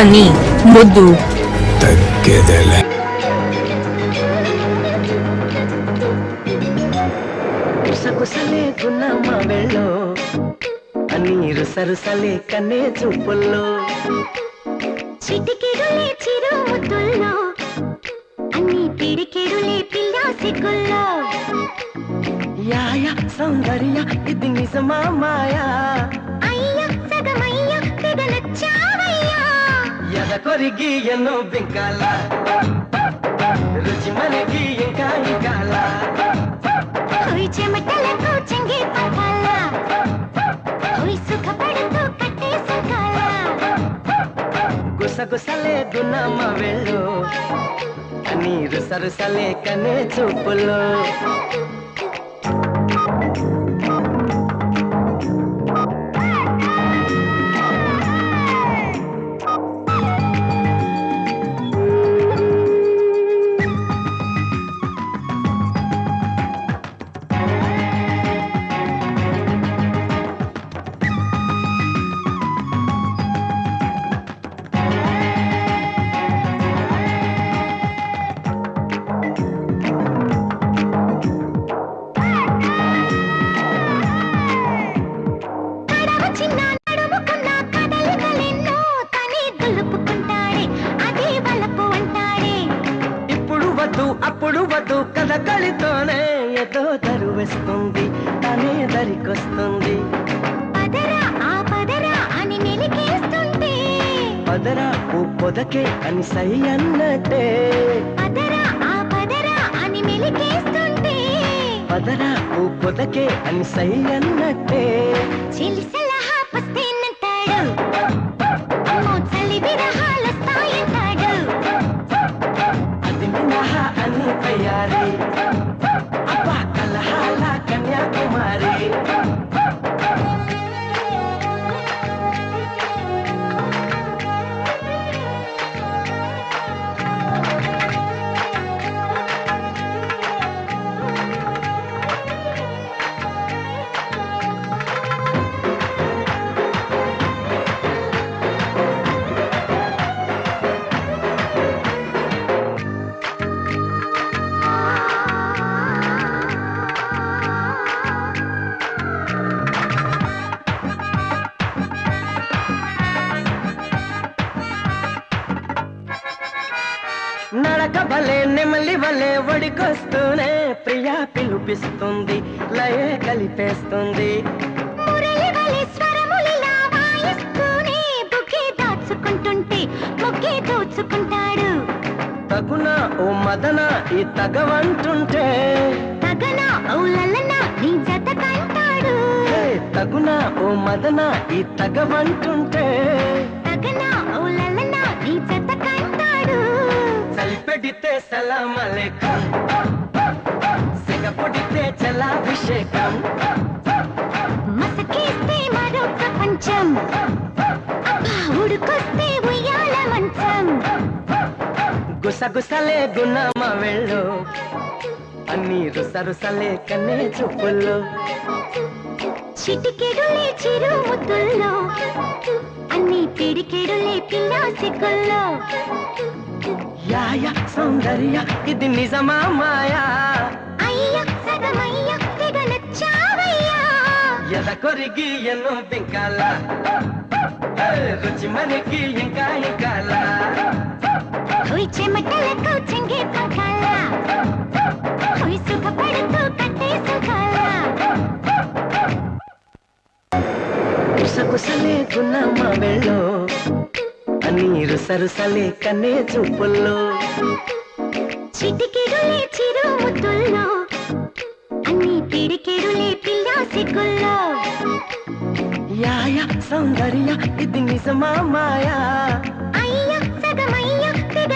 నీ ముద్దు తగ్గేదేలే. కుసకుసలే గున్నమ్మ వెళ్ళో నీరు సరుసలే కన్నే చూపుల్లో చిటికెడులే చిరు ముద్దుల్లో అన్ని పిడికెడులే పిల్ల సిగ్గుల్లో యాయ సౌందర్య ఇది నిజమా మాయా అయ్య సగమయ్య తెగ నచ్చావయ్యా ఎద కొరిగి ఎన్నో బింకాల రుచి మనకి ఇంకా ఇంకాల హోయ్ చెమటలకు చెంగి పట్టాల హోయ్ సుఖపడుతూ కట్టే సుఖాల గుసగుసలే గున్నమ్మ వెళ్ళు నీరు సరుసలే కన్నే చూపుల్లో అప్పుడు వద్దు కథ కలితోనే ఏదో దరువేస్తుంది తనే దరికొస్తుంది పదరా ఆ పదరా అని నిలికేస్తుంటే పదరా ఓ పొదకే అని సై అన్నట్టే పదరా ఆ పదరా అని నిలికేస్తుంటే పదరా ఓ పొదకే అని సై అన్నట్టే చిలిసలహా పస్తేనంటాడు మోచలి విరహాలొస్తాయంటాడు అది మినహా అని తయారీ అబ్బా కలహాల కన్యాకుమారి నడక భలే నెమలి వలే ఒడికొస్తూనే ప్రియా పిలుపిస్తుంది లయే కలిపేస్తుంది మురళి వలె స్వరములిలా వాయిస్తూనే బుకే దాచుకుంటుంటే ముక్కే దోచుకుంటాడు తగున ఓ మదన ఈ తగవంటుంటే తగన ఔలలన నీ జత కంటాడు హే, తగున ఓ మదన ఈ తగవంటుంటే తగన ఔలలన నీ జత కంటాడు చలిపెడితే సలామలేకం సెగపొడితే చలాభిషేకం మసకేస్తే మరో ప్రపంచం అబ్బా ఉడుకొస్తే ఉయ్యాల మంచం గుసగుసలే గున్నమ్మ వెళ్ళు అన్ని రుసరుసలే కన్నే చూపుల్లో చిటికెడులే చిరు ముద్దుల్లో అన్ని పిడికెడులే పిల్ల సిగ్గుల్లో యాయ సౌందర్య ఇది నిజమా మాయా అయ్య సగమయ్య తెగ నచ్చావయ్యా ఎద కొరిగి ఎన్నో బింకాల రుచి మనకి ఇంకా ఇంకాల హోయ్ చెమటలకు చెంగే పకాల హోయ్ సుఖపడుతూ కట్టే సుఖాల గుసగుసలే గున్నమ్మ వెళ్ళు నీరు సరుసలే కన్నే చూపుల్లో చిటికెడులే చిరు ముద్దుల్లో అన్ని పిడికెడులే పిల్ల సిగ్గుల్లో యాయ సౌందర్య ఇది నిజమా మాయా అయ్య సగమయ్య తెగ